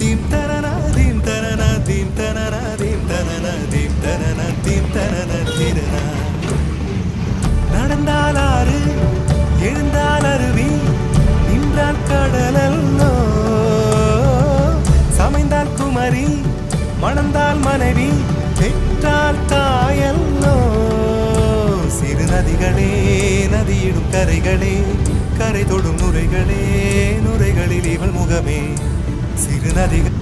Theme தரனா தீம் தரனா தீம் தரனா தீம் தரனா தீம் தரனா தீம் தரனா தீரனா. நடந்தால் ஆறு எழுந்தால் அருவி நின்றால் கடலல்லோ சமைந்தால் குமரி மணந்தால் மனைவி பெற்றால் தாயல்லோ. சிறு நதிகளே நதியிடும் கரைகளே கரை தொடும் நுரைகளே நுரைகளில் இவள் முகமே. சிறு நதிகள்